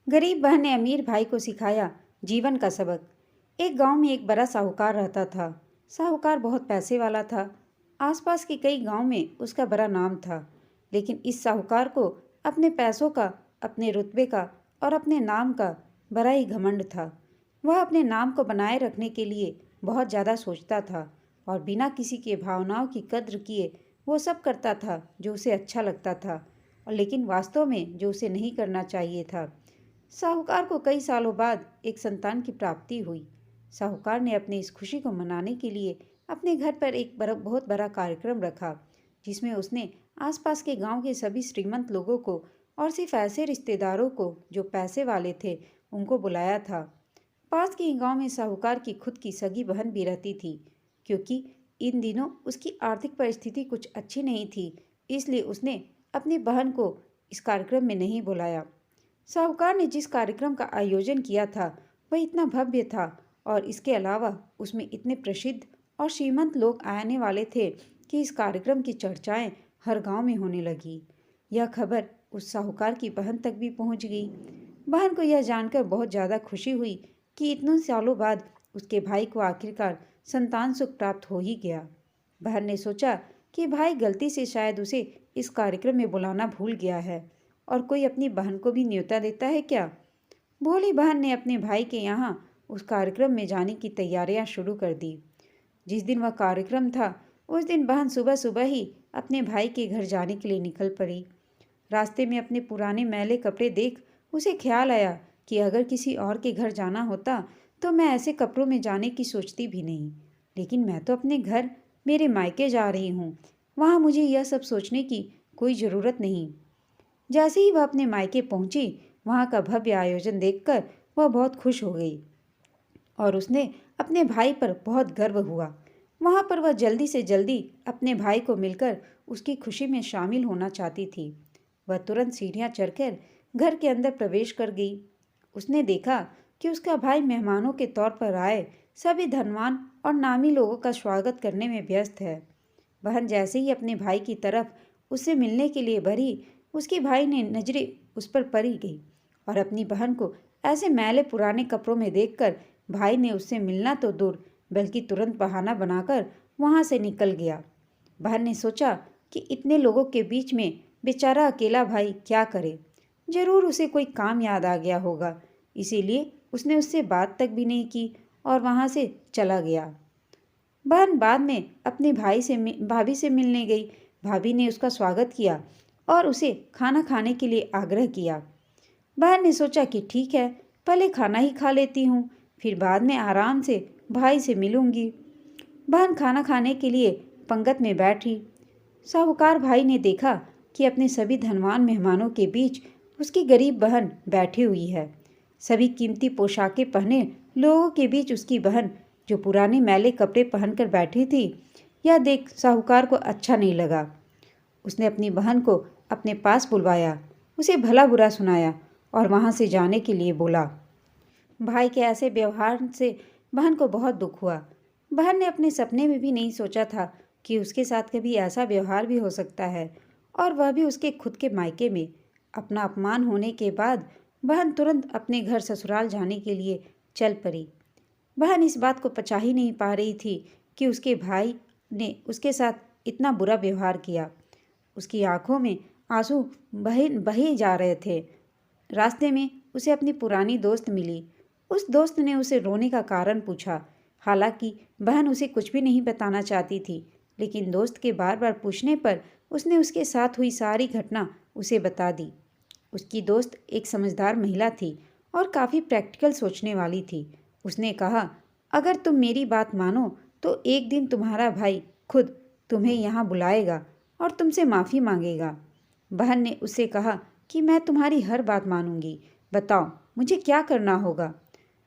गरीब बहन ने अमीर भाई को सिखाया जीवन का सबक। एक गांव में एक बड़ा साहूकार रहता था। साहूकार बहुत पैसे वाला था। आसपास के कई गांव में उसका बड़ा नाम था। लेकिन इस साहूकार को अपने पैसों का, अपने रुतबे का और अपने नाम का बड़ा ही घमंड था। वह अपने नाम को बनाए रखने के लिए बहुत ज़्यादा सोचता था और बिना किसी के भावनाओं की कद्र किए वो सब करता था जो उसे अच्छा लगता था, और लेकिन वास्तव में जो उसे नहीं करना चाहिए था। साहूकार को कई सालों बाद एक संतान की प्राप्ति हुई। साहूकार ने अपनी इस खुशी को मनाने के लिए अपने घर पर एक बहुत बड़ा कार्यक्रम रखा, जिसमें उसने आसपास के गांव के सभी श्रीमंत लोगों को और सिर्फ ऐसे रिश्तेदारों को जो पैसे वाले थे उनको बुलाया था। पास के ही गांव में साहूकार की खुद की सगी बहन भी रहती थी। क्योंकि इन दिनों उसकी आर्थिक परिस्थिति कुछ अच्छी नहीं थी, इसलिए उसने अपनी बहन को इस कार्यक्रम में नहीं बुलाया। साहूकार ने जिस कार्यक्रम का आयोजन किया था वह इतना भव्य था, और इसके अलावा उसमें इतने प्रसिद्ध और श्रीमंत लोग आने वाले थे कि इस कार्यक्रम की चर्चाएं हर गांव में होने लगी। यह खबर उस साहूकार की बहन तक भी पहुंच गई। बहन को यह जानकर बहुत ज़्यादा खुशी हुई कि इतने सालों बाद उसके भाई को आखिरकार संतान सुख प्राप्त हो ही गया। बहन ने सोचा कि भाई गलती से शायद उसे इस कार्यक्रम में बुलाना भूल गया है, और कोई अपनी बहन को भी न्योता देता है क्या। भोली बहन ने अपने भाई के यहाँ उस कार्यक्रम में जाने की तैयारियां शुरू कर दी। जिस दिन वह कार्यक्रम था उस दिन बहन सुबह सुबह ही अपने भाई के घर जाने के लिए निकल पड़ी। रास्ते में अपने पुराने मैले कपड़े देख उसे ख्याल आया कि अगर किसी और के घर जाना होता तो मैं ऐसे कपड़ों में जाने की सोचती भी नहीं, लेकिन मैं तो अपने घर, मेरे मायके जा रही हूँ, वहाँ मुझे यह सब सोचने की कोई ज़रूरत नहीं। जैसे ही वह अपने मायके पहुंची, वहाँ का भव्य आयोजन देखकर वह बहुत खुश हो गई और उसने अपने भाई पर बहुत गर्व हुआ। वहाँ पर वह जल्दी से जल्दी अपने भाई को मिलकर उसकी खुशी में शामिल होना चाहती थी। वह तुरंत सीढ़ियाँ चढ़कर घर के अंदर प्रवेश कर गई। उसने देखा कि उसका भाई मेहमानों के तौर पर आए सभी धनवान और नामी लोगों का स्वागत करने में व्यस्त है। बहन जैसे ही अपने भाई की तरफ उससे मिलने के लिए बढ़ी, उसके भाई ने नजरें उस पर पड़ी गई, और अपनी बहन को ऐसे मैले पुराने कपड़ों में देखकर भाई ने उससे मिलना तो दूर बल्कि तुरंत बहाना बनाकर वहाँ से निकल गया। बहन ने सोचा कि इतने लोगों के बीच में बेचारा अकेला भाई क्या करे। जरूर उसे कोई काम याद आ गया होगा, इसीलिए उसने उससे बात तक भी नहीं की और वहाँ से चला गया। बहन बाद में अपने भाभी से मिलने गई। भाभी ने उसका स्वागत किया और उसे खाना खाने के लिए आग्रह किया। बहन ने सोचा कि ठीक है, पहले खाना ही खा लेती हूँ, फिर बाद में आराम से भाई से मिलूंगी। बहन खाना खाने के लिए पंगत में बैठी। साहूकार भाई ने देखा कि अपने सभी धनवान मेहमानों के बीच उसकी गरीब बहन बैठी हुई है। सभी कीमती पोशाकें पहने लोगों के बीच उसकी बहन जो पुराने मैले कपड़े पहनकर बैठी थी, यह देख साहूकार को अच्छा नहीं लगा। उसने अपनी बहन को अपने पास बुलवाया, उसे भला बुरा सुनाया और वहाँ से जाने के लिए बोला। भाई के ऐसे व्यवहार से बहन को बहुत दुख हुआ। बहन ने अपने सपने में भी नहीं सोचा था कि उसके साथ कभी ऐसा व्यवहार भी हो सकता है, और वह भी उसके खुद के मायके में। अपना अपमान होने के बाद बहन तुरंत अपने घर ससुराल जाने के लिए चल पड़ी। बहन इस बात को पचा ही नहीं पा रही थी कि उसके भाई ने उसके साथ इतना बुरा व्यवहार किया। उसकी आंखों में आंसू बहे जा रहे थे। रास्ते में उसे अपनी पुरानी दोस्त मिली। उस दोस्त ने उसे रोने का कारण पूछा। हालांकि बहन उसे कुछ भी नहीं बताना चाहती थी, लेकिन दोस्त के बार बार पूछने पर उसने उसके साथ हुई सारी घटना उसे बता दी। उसकी दोस्त एक समझदार महिला थी और काफ़ी प्रैक्टिकल सोचने वाली थी। उसने कहा, अगर तुम मेरी बात मानो तो एक दिन तुम्हारा भाई खुद तुम्हें यहाँ बुलाएगा और तुमसे माफ़ी मांगेगा। बहन ने उससे कहा कि मैं तुम्हारी हर बात मानूंगी, बताओ मुझे क्या करना होगा।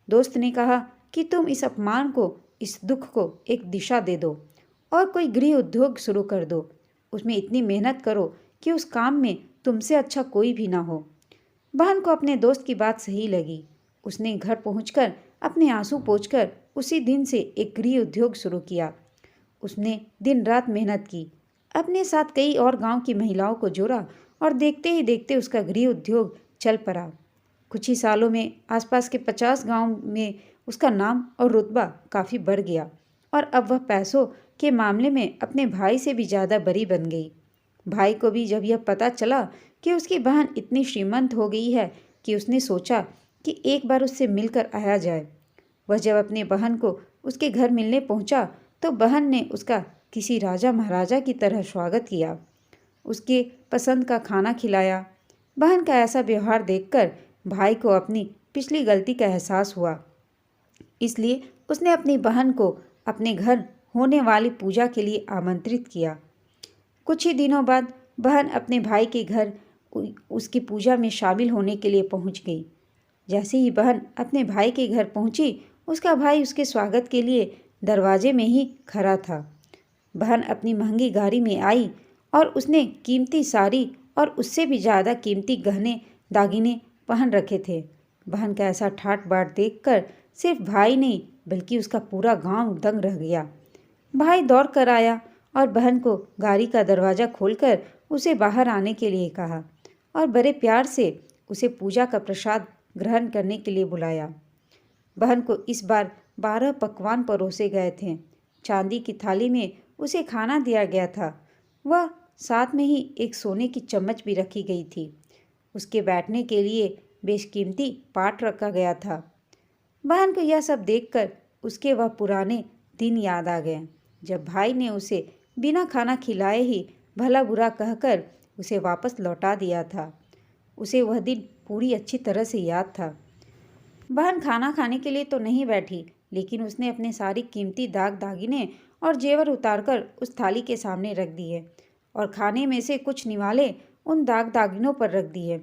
दोस्त ने कहा कि तुम इस अपमान को, इस दुख को एक दिशा दे दो और कोई गृह उद्योग शुरू कर दो। उसमें इतनी मेहनत करो कि उस काम में तुमसे अच्छा कोई भी ना हो। बहन को अपने दोस्त की बात सही लगी। उसने घर पहुंचकर अपने आंसू पोंछकर उसी दिन से एक गृह उद्योग शुरू किया। उसने दिन रात मेहनत की, अपने साथ कई और गांव की महिलाओं को जोड़ा और देखते ही देखते उसका गृह उद्योग चल पड़ा। कुछ ही सालों में आसपास के 50 गांव में उसका नाम और रुतबा काफ़ी बढ़ गया और अब वह पैसों के मामले में अपने भाई से भी ज़्यादा बड़ी बन गई। भाई को भी जब यह पता चला कि उसकी बहन इतनी श्रीमंत हो गई है कि उसने सोचा कि एक बार उससे मिलकर आया जाए। वह जब अपनी बहन को उसके घर मिलने पहुंचा तो बहन ने उसका किसी राजा महाराजा की तरह स्वागत किया, उसके पसंद का खाना खिलाया। बहन का ऐसा व्यवहार देखकर भाई को अपनी पिछली गलती का एहसास हुआ, इसलिए उसने अपनी बहन को अपने घर होने वाली पूजा के लिए आमंत्रित किया। कुछ ही दिनों बाद बहन अपने भाई के घर उसकी पूजा में शामिल होने के लिए पहुंच गई। जैसे ही बहन अपने भाई के घर पहुंची, उसका भाई उसके स्वागत के लिए दरवाजे में ही खड़ा था। बहन अपनी महंगी गाड़ी में आई और उसने कीमती साड़ी और उससे भी ज़्यादा कीमती गहने दागिने पहन रखे थे। बहन का ऐसा ठाट बाट देखकर सिर्फ भाई नहीं बल्कि उसका पूरा गांव दंग रह गया। भाई दौड़ कर आया और बहन को गाड़ी का दरवाज़ा खोलकर उसे बाहर आने के लिए कहा और बड़े प्यार से उसे पूजा का प्रसाद ग्रहण करने के लिए बुलाया। बहन को इस बार 12 पकवान परोसे गए थे। चांदी की थाली में उसे खाना दिया गया था। वह साथ में ही एक सोने की चम्मच भी रखी गई थी। उसके बैठने के लिए बेशकीमती पाट रखा गया था। बहन को यह सब देखकर उसके वह पुराने दिन याद आ गए जब भाई ने उसे बिना खाना खिलाए ही भला बुरा कहकर उसे वापस लौटा दिया था। उसे वह दिन पूरी अच्छी तरह से याद था। बहन खाना खाने के लिए तो नहीं बैठी, लेकिन उसने अपने सारी कीमती दाग दागिने और जेवर उतारकर उस थाली के सामने रख दिए और खाने में से कुछ निवाले उन दाग दागिनों पर रख दिए।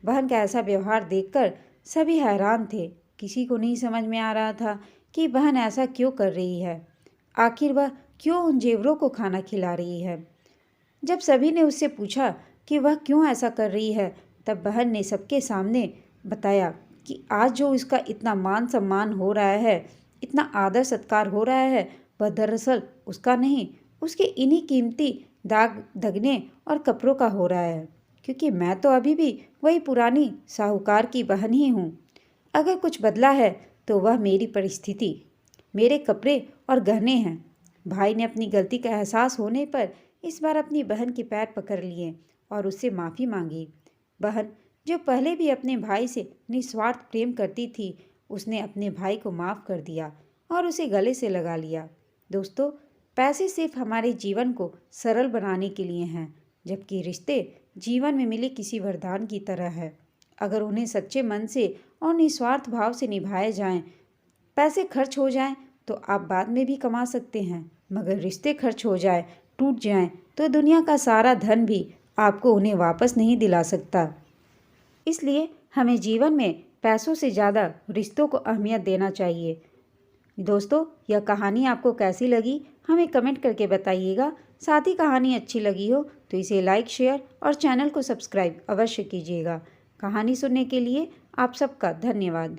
बहन का ऐसा व्यवहार देखकर सभी हैरान थे। किसी को नहीं समझ में आ रहा था कि बहन ऐसा क्यों कर रही है। आखिर वह क्यों उन जेवरों को खाना खिला रही है। जब सभी ने उससे पूछा कि वह क्यों ऐसा कर रही है, तब बहन ने सबके सामने बताया कि आज जो इसका इतना मान सम्मान हो रहा है, इतना आदर सत्कार हो रहा है, वह दरअसल उसका नहीं, उसके इन्हीं कीमती दाग दगने और कपड़ों का हो रहा है, क्योंकि मैं तो अभी भी वही पुरानी साहूकार की बहन ही हूँ। अगर कुछ बदला है तो वह मेरी परिस्थिति, मेरे कपड़े और गहने हैं। भाई ने अपनी गलती का एहसास होने पर इस बार अपनी बहन के पैर पकड़ लिए और उससे माफ़ी मांगी। बहन जो पहले भी अपने भाई से निस्वार्थ प्रेम करती थी, उसने अपने भाई को माफ़ कर दिया और उसे गले से लगा लिया। दोस्तों, पैसे सिर्फ हमारे जीवन को सरल बनाने के लिए हैं, जबकि रिश्ते जीवन में मिले किसी वरदान की तरह है। अगर उन्हें सच्चे मन से और निस्वार्थ भाव से निभाए जाएं, पैसे खर्च हो जाएं तो आप बाद में भी कमा सकते हैं, मगर रिश्ते खर्च हो जाए, टूट जाएं, तो दुनिया का सारा धन भी आपको उन्हें वापस नहीं दिला सकता। इसलिए हमें जीवन में पैसों से ज़्यादा रिश्तों को अहमियत देना चाहिए। दोस्तों, यह कहानी आपको कैसी लगी हमें कमेंट करके बताइएगा। साथ ही कहानी अच्छी लगी हो तो इसे लाइक, शेयर और चैनल को सब्सक्राइब अवश्य कीजिएगा। कहानी सुनने के लिए आप सबका धन्यवाद।